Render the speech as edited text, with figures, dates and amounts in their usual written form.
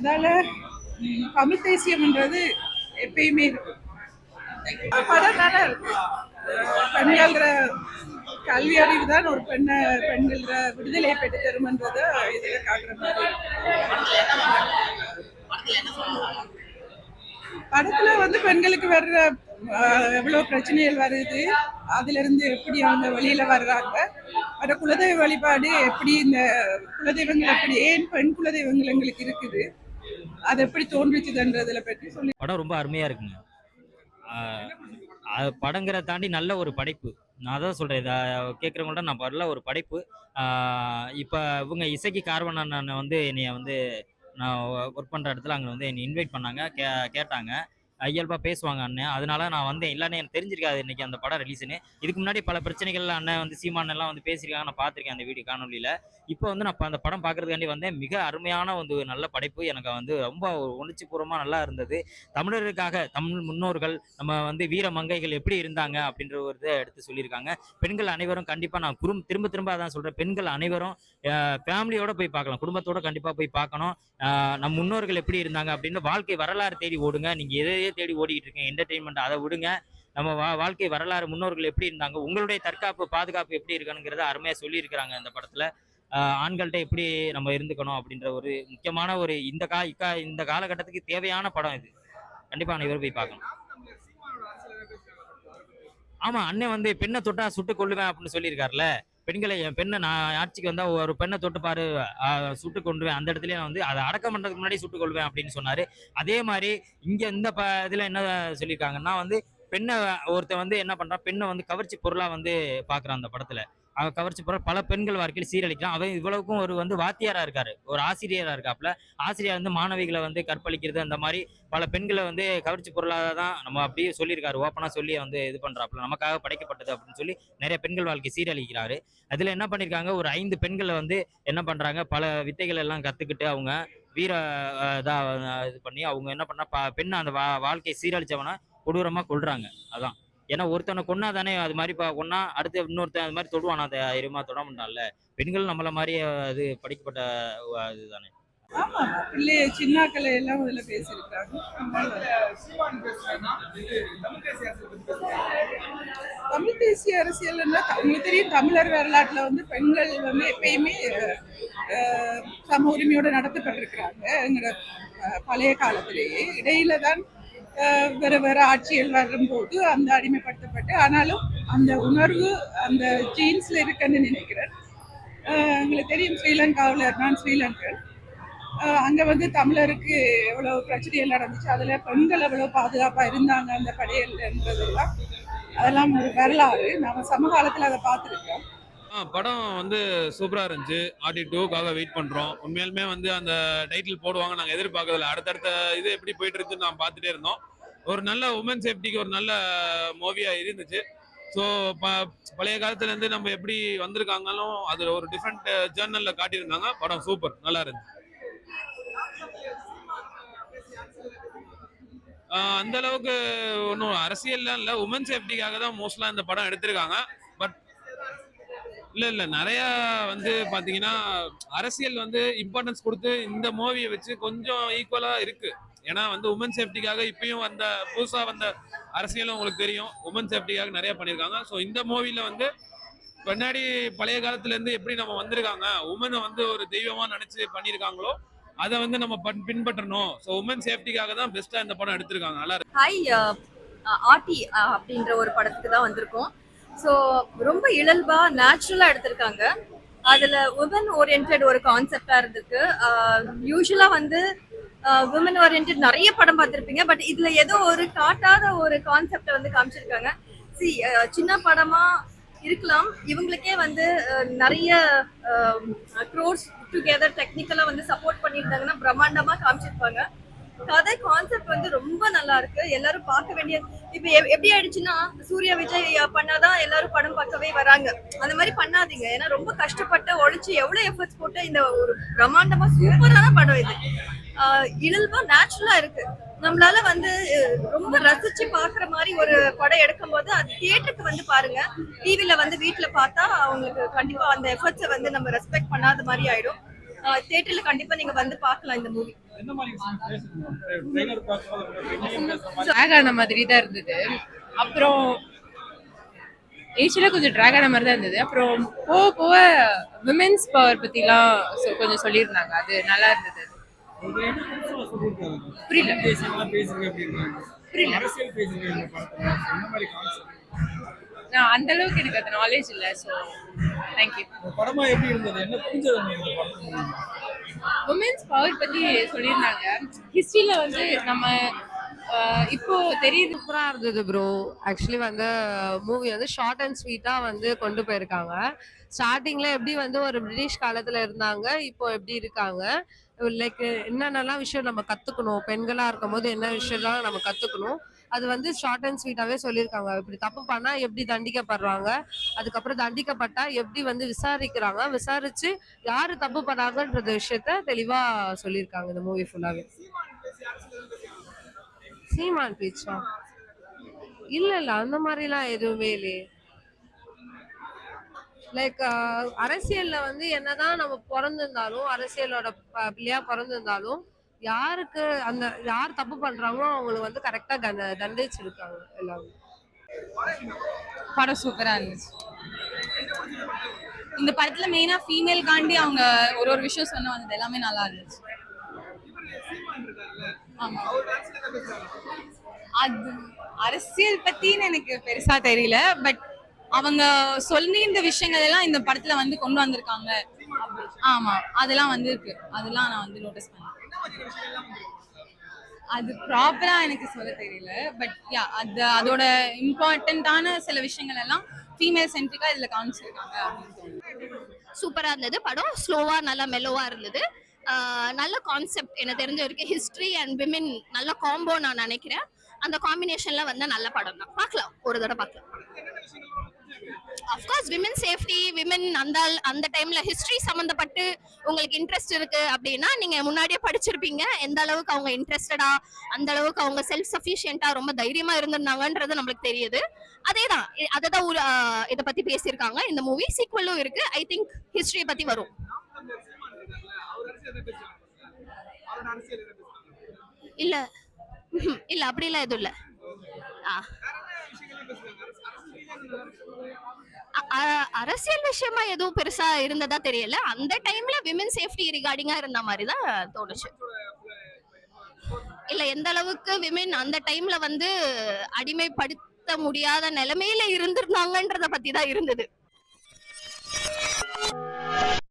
அதால தமிழ் தேசியம்ன்றது எப்பயுமே இருக்கும். படம் நல்லா இருக்கு. பெண்கள்ற கல்வி அறிவு தான் ஒரு பெண்கள்ற விடுதலை பெற்று தருமன்றத இதுல காட்டுற மாதிரி. படத்துல வந்து பெண்களுக்கு வர்ற எவ்வளவு பிரச்சனைகள் வருது, அதுல இருந்து எப்படி அவங்க வெளியில வர்றாங்க, வர குலதெய்வ வழிபாடு எப்படி, இந்த குலதெய்வங்கள் எப்படி, ஏன் பெண் குலதெய்வங்கள் எங்களுக்கு இருக்குது, அது எப்படி தோன்றுச்சுன்றதுல பற்றி சொல்லி. படம் ரொம்ப அருமையா இருக்குங்க. படங்கிற தாண்டி நல்ல ஒரு படைப்பு. நான் அதான் சொல்றேன். இதை கேட்குறவங்கள்ட்ட நான் நல்ல ஒரு படைப்பு. இப்போ இவங்க இசைக்கு கார்வன் அண்ணன் வந்து என்னைய வந்து நான் ஒர்க் பண்ணுற இடத்துல அங்கே வந்து என்னை இன்வைட் பண்ணாங்க. கேட்டாங்க. இயல்பாக பேசுவாங்க அண்ணன். அதனால நான் வந்தேன். இல்லைன்னு எனக்கு தெரிஞ்சிருக்காது இன்னைக்கு அந்த படம் ரிலீஸ்னு. இதுக்கு முன்னாடி பல பிரச்சனைகள் அண்ணன் வந்து சீமான் எல்லாம் வந்து பேசியிருக்காங்க. நான் பார்த்துருக்கேன் அந்த வீடியோ காணொலியில். இப்போ வந்து நான் அந்த படம் பார்க்கறதுக்காண்டி வந்தேன். மிக அருமையான வந்து நல்ல படைப்பு. எனக்கு வந்து ரொம்ப உணர்ச்சிபூர்வமாக நல்லா இருந்தது. தமிழருக்காக தமிழ் முன்னோர்கள் நம்ம வந்து வீர மங்கைகள் எப்படி இருந்தாங்க அப்படின்ற ஒரு இதை எடுத்து சொல்லியிருக்காங்க. பெண்கள் அனைவரும் கண்டிப்பாக நான் திரும்ப திரும்ப அதான் சொல்கிறேன். பெண்கள் அனைவரும் ஃபேமிலியோட போய் பார்க்கலாம். குடும்பத்தோட கண்டிப்பாக போய் பார்க்கணும். நம் முன்னோர்கள் எப்படி இருந்தாங்க அப்படின்னு வாழ்க்கை வரலாறு தேடி ஓடுங்க. நீங்கள் எதையே தேடி ஓடிக்கிட்டு இருக்கீங்க என்டர்டெயின்மெண்ட், அதை விடுங்க. நம்ம வாழ்க்கை வரலாறு முன்னோர்கள் எப்படி இருந்தாங்க, உங்களுடைய தற்காப்பு பாதுகாப்பு எப்படி இருக்கணுங்கிறத அருமையாக சொல்லியிருக்கிறாங்க இந்த படத்தில். ஆண்கள்கிட்ட எப்படி நம்ம இருந்துக்கணும் அப்படின்ற ஒரு முக்கியமான ஒரு இந்த காலகட்டத்துக்கு தேவையான படம் இது. கண்டிப்பாக அனைவரும் போய் பார்க்கணும். ஆமா, அண்ணன் வந்து பெண்ணை தொட்டா சுட்டு கொள்ளுவேன் அப்படின்னு சொல்லியிருக்காருல. பெண்களை என் பெண்ணை நான் ஆட்சிக்கு வந்தா ஒரு பெண்ணை தொட்டு பாரு, சுட்டு கொண்டுவேன், அந்த இடத்துல நான் வந்து அதை அடக்கம் பண்றதுக்கு முன்னாடி சுட்டு கொள்வேன் அப்படின்னு சொன்னாரு. அதே மாதிரி இங்க இந்த இதுல என்ன சொல்லியிருக்காங்கன்னா வந்து பெண்ணை ஒருத்தன் வந்து என்ன பண்றான், பெண்ணை வந்து கவர்ச்சி பொருளா வந்து பாக்குறான் அந்த படத்துல. அவன் கவர்ச்சி பொருள் பல பெண்கள் வாழ்க்கையில் சீரழிக்கிறான். அவன் இவ்வளவுக்கும் ஒரு வந்து வாத்தியாரா இருக்காரு, ஒரு ஆசிரியரா இருக்காப்புல. ஆசிரியர் வந்து மாணவிகளை வந்து கற்பழிக்கிறது, அந்த மாதிரி பல பெண்களை வந்து கவர்ச்சி பொருளாக தான் நம்ம அப்படியே சொல்லியிருக்காரு. ஓப்பனா சொல்லி வந்து இது பண்றாப்புல, நமக்காக படைக்கப்பட்டது அப்படின்னு சொல்லி நிறைய பெண்கள் வாழ்க்கை சீரழிக்கிறாரு. அதுல என்ன பண்ணிருக்காங்க, ஒரு 5 பெண்களை வந்து என்ன பண்றாங்க, பல வித்தைகள் எல்லாம் கத்துக்கிட்டு அவங்க வீர இது பண்ணி அவங்க என்ன பண்ணா பெண்ணை அந்த வாழ்க்கையை சீரழிச்சவன கொடூரமா கொள்றாங்க. அதான் ஏன்னா ஒருத்தனை கொன்னா தானே அது மாதிரி கொன்னா அடுத்து இன்னொருத்தன் அது மாதிரி தொடுவானா, அதை இருமா தொட மாட்டான்ல. பெண்கள் நம்மள மாதிரி அது படிக்கப்பட்ட இதுதானே. ஆமா, பிள்ளைய சின்னாக்களை எல்லாம் இதுல பேசியிருக்காங்க. தமிழ் தேசிய அரசியல்னா உங்களுக்கு தெரியும், தமிழர் வரலாற்றுல வந்து பெண்கள் வந்து எப்பயுமே சம உரிமையோட நடத்தப்பட்டிருக்கிறாங்க. எங்களோட பழைய காலத்திலேயே இடையில தான் வேற வேற ஆட்சிகள் வரும்போது அந்த அடிமைப்படுத்தப்பட்டு, ஆனாலும் அந்த உணர்வு அந்த ஜீன்ஸ்ல இருக்குன்னு நினைக்கிறேன். எங்களுக்கு தெரியும், ஸ்ரீலங்காவில் நான் ஸ்ரீலங்கன். அங்க வந்து தமிழருக்கு எவ்வளவு பிரச்சனைகள் நடந்துச்சு, அதுல பெண்கள் எவ்வளவு பாதுகாப்பா இருந்தாங்க அந்த படையல்ன்றதெல்லாம், அதெல்லாம் ஒரு வரலாறு. நாம சமகாலத்துல அதை பார்த்துருக்கோம். படம் வந்து சூப்பரா இருந்துச்சு. ஆர்டி 2க்காக வெயிட் பண்றோம். உண்மையாலுமே வந்து அந்த டைட்டில் போடுவாங்க நாங்க எதிர்பார்க்கறதில்ல. அடுத்தடுத்த இது எப்படி போயிட்டு இருக்குன்னு நான் பார்த்துட்டே இருந்தோம். ஒரு நல்ல உமன் சேஃப்டிக்கு ஒரு நல்ல மூவியா இருந்துச்சு. ஸோ பழைய காலத்துல இருந்து நம்ம எப்படி வந்திருக்காங்களும் அதுல ஒரு டிஃப்ரெண்ட் ஜேர்னல்ல காட்டியிருந்தாங்க. படம் சூப்பர், நல்லா இருந்துச்சு. அந்த அளவுக்கு ஒன்றும் அரசியல்லாம் இல்லை, உமன் சேஃப்டிக்காக தான் மோஸ்ட்லா இந்த படம் எடுத்திருக்காங்க. பட் இல்ல நிறைய வந்து பாத்தீங்கன்னா அரசியல் வந்து இம்பார்ட்டன்ஸ் கொடுத்து இந்த மூவியை வச்சு கொஞ்சம் ஈக்குவலா இருக்கு. ஏன்னா வந்து உமன் சேஃப்டிக்காக இப்பயும் வந்த புதுசா வந்த அரசியலும் உங்களுக்கு தெரியும், உமன் சேஃப்டிக்காக நிறைய பண்ணியிருக்காங்க. ஸோ இந்த மூவில வந்து பின்னாடி பழைய காலத்துல இருந்து எப்படி நம்ம வந்திருக்காங்க, உமனை வந்து ஒரு தெய்வமா நினைச்சு பண்ணியிருக்காங்களோ அதை வந்து நம்ம பின்பற்றணும். ஸோ உமன் சேஃப்டிக்காக தான் பெஸ்டா இந்த படம் எடுத்திருக்காங்க. நல்லா இருக்கு. ஹாய், ஆர்டி அப்படின்ற ஒரு படத்துக்கு தான் வந்திருக்கோம். ஸோ ரொம்ப இயல்பா நேச்சுரலா எடுத்திருக்காங்க. அதுல உமன் ஓரியன்ட் ஒரு கான்செப்டா இருந்திருக்கு. யூஸ்வலா வந்து உமன் ஓரியன்ட் நிறைய படம் பார்த்திருப்பீங்க, பட் இதுல ஏதோ ஒரு காட்டாத ஒரு கான்செப்டை வந்து காமிச்சிருக்காங்க. சின்ன படமா இருக்கலாம், இவங்களுக்கே வந்து நிறைய க்ரோர்ஸ் டுகெதர் டெக்னிக்கலா வந்து சப்போர்ட் பண்ணியிருந்தாங்கன்னா பிரம்மாண்டமா காமிச்சிருப்பாங்க. கதை கான்செப்ட் வந்து ரொம்ப நல்லா இருக்கு, எல்லாரும் பார்க்க வேண்டிய. இப்ப எப்படி ஆயிடுச்சுன்னா, சூர்யா விஜய் பண்ணாதான் எல்லாரும் படம் பார்க்கவே வராங்க. அந்த மாதிரி பண்ணாதீங்க. ஏன்னா ரொம்ப கஷ்டப்பட்டு உழைச்சு எவ்வளவு எஃபர்ட்ஸ் போட்டு இந்த ஒரு பிரம்மாண்டமா சூப்பரான படம் இது. இயல்பா நேச்சுரலா இருக்கு. நம்மளால வந்து ரொம்ப ரசிச்சு பாக்குற மாதிரி ஒரு படம் எடுக்கும் போது அது தியேட்டருக்கு வந்து பாருங்க. டிவில வந்து வீட்டுல பார்த்தா அவங்களுக்கு கண்டிப்பா அந்த எஃபர்ட்ஸை வந்து நம்ம ரெஸ்பெக்ட் பண்ணாத மாதிரி ஆயிடும். தியேட்டர்ல கண்டிப்பா நீங்க வந்து பார்க்கலாம் இந்த மூவி. என்ன மாதிரி ட்ரெய்லர் பார்க்கும்போது பெண்ணையும் பேசுற மாதிரி ட்ராக் ஆன மாதிரி தான் இருந்தது. அப்புறம் ஏஜ்ல கொஞ்சம் ட்ராக் ஆன மாதிரி தான் இருந்தது. அப்புறம் போக போக விமென்ஸ் பவர் பத்திலாம் கொஞ்சம் சொல்லியிருந்தாங்க. அது நல்லா இருந்தது. ஒரு என்ன புதுசா சொல்லியிருக்காங்க புரியல. தேசியம்லாம் பேசுறீங்க அப்படின்றாங்க புரியல. அரசியல் பேசுறீங்க இந்த படத்துல என்ன மாதிரி கான்செப்ட் நான் அந்த அளவுக்கு எனக்கு அது நாலேஜ் இல்லை. So thank you. இந்த படமா எப்படி இருந்தது என்ன புரிஞ்சது உங்களுக்கு இந்த படத்துல உமன்ஸ் பவர் பத்தி சொல்லியிருந்தாங்க. ஹிஸ்டரியில வந்து நம்ம இப்போ தெரியுது. சூப்பரா இருந்தது ப்ரோ. ஆக்சுவலி வந்து மூவி வந்து ஷார்ட் அண்ட் ஸ்வீட்டா வந்து கொண்டு போயிருக்காங்க. ஸ்டார்டிங்ல எப்படி வந்து ஒரு பிரிட்டிஷ் காலத்துல இருந்தாங்க, இப்போ எப்படி இருக்காங்க, லைக் என்னென்னலாம் விஷயம் நம்ம கத்துக்கணும், பெண்களா இருக்கும்போது என்ன விஷயம்லாம் நம்ம கத்துக்கணும், அது வந்து ஷார்ட் அண்ட் ஸ்வீட்டாவே சொல்லியிருக்காங்க. இப்படி தப்பு பண்ணா எப்படி தண்டிக்கப்படுறாங்க, அதுக்கப்புறம் தண்டிக்கப்பட்டா எப்படி வந்து விசாரிக்கிறாங்க, விசாரிச்சு யாரு தப்பு பண்ணாங்கன்ற விஷயத்த தெளிவா சொல்லியிருக்காங்க இந்த மூவி ஃபுல்லாவே. சீமான் பேச்சா இல்ல அந்த மாதிரிலாம் எதுவுமே இல்லையே. லைக் அரசியல்ல வந்து என்னதான் நம்ம பிறந்திருந்தாலும், அரசியலோட பிள்ளையா பிறந்திருந்தாலும், யாருக்கு அந்த யார் தப்பு பண்றாங்களோ அவங்களுக்கு வந்து கரெக்டா தண்டிச்சிருக்காங்க எல்லாரும். படம் சூப்பரா இருந்துச்சு. இந்த படத்துல மெயினா ஃபீமேல் காண்டி அவங்க ஒரு ஒரு விஷயம் சொன்ன வந்தது எல்லாமே நல்லா இருந்துச்சு. ஆமா. அது அரசியல் பத்தின்னு எனக்கு பெருசா தெரியல. பட் அவங்க சொல்லி இந்த விஷயங்கள் எல்லாம் இந்த படத்துல வந்து கொண்டு வந்திருக்காங்க. ஆமா, அதெல்லாம் வந்து இருக்கு. அதெல்லாம் நான் வந்து நோட்டீஸ் பண்ணேன். அது ப்ராப்பரா எனக்கு சொல்ல தெரியல. பட் யா, அதோட இம்பார்ட்டன்டான சில விஷயங்கள் எல்லாம் ஃபீமேல் சென்ட்ரிக்கா இதுல காமிச்சிருக்காங்க அப்படின்னு தோணுது. சூப்பரா இருந்தது படம். ஸ்லோவா நல்லா மெல்லோவா இருந்தது. நல்ல கான்செப்ட். எனக்கு தெரிஞ்ச வரைக்கும் ஹிஸ்டரி அண்ட் விமென் நல்ல காம்போ நான் நினைக்கிறேன். அந்த காம்பினேஷன்ல வந்து நல்ல படம் தான். பார்க்கலாம், ஒரு தடவை பார்க்கலாம். அஃப்கோர்ஸ் விமென் சேஃப்டி, விமென் அந்த டைம்ல ஹிஸ்டரி சம்பந்தப்பட்டு உங்களுக்கு இன்ட்ரெஸ்ட் இருக்கு அப்படின்னா நீங்க முன்னாடியே படிச்சிருப்பீங்க. எந்த அளவுக்கு அவங்க இன்ட்ரெஸ்டடா, அந்த அளவுக்கு அவங்க செல்ஃப் சஃபிஷியன்ட்டா ரொம்ப தைரியமா இருந்திருந்தாங்கன்றது நம்மளுக்கு தெரியுது. அதேதான் அததான் இதை பத்தி பேசியிருக்காங்க. இந்த மூவி சீக்வலும் இருக்கு. ஐ திங்க் ஹிஸ்டரியை பத்தி வரும். இல்ல இல்ல அப்படிலாம் எதுவும் இல்ல. அரசியல் விஷயமா எதுவும் பெருசா இருந்ததா தெரியல. அந்த டைம்ல விமென் சேஃப்டி ரிகார்டிங்கா இருந்த மாதிரி தான் தோணுச்சு. இல்ல எந்த அளவுக்கு விமென் அந்த டைம்ல வந்து அடிமைப்படுத்த முடியாத நிலைமையில இருந்திருந்தாங்கன்றத பத்தி தான் இருந்தது.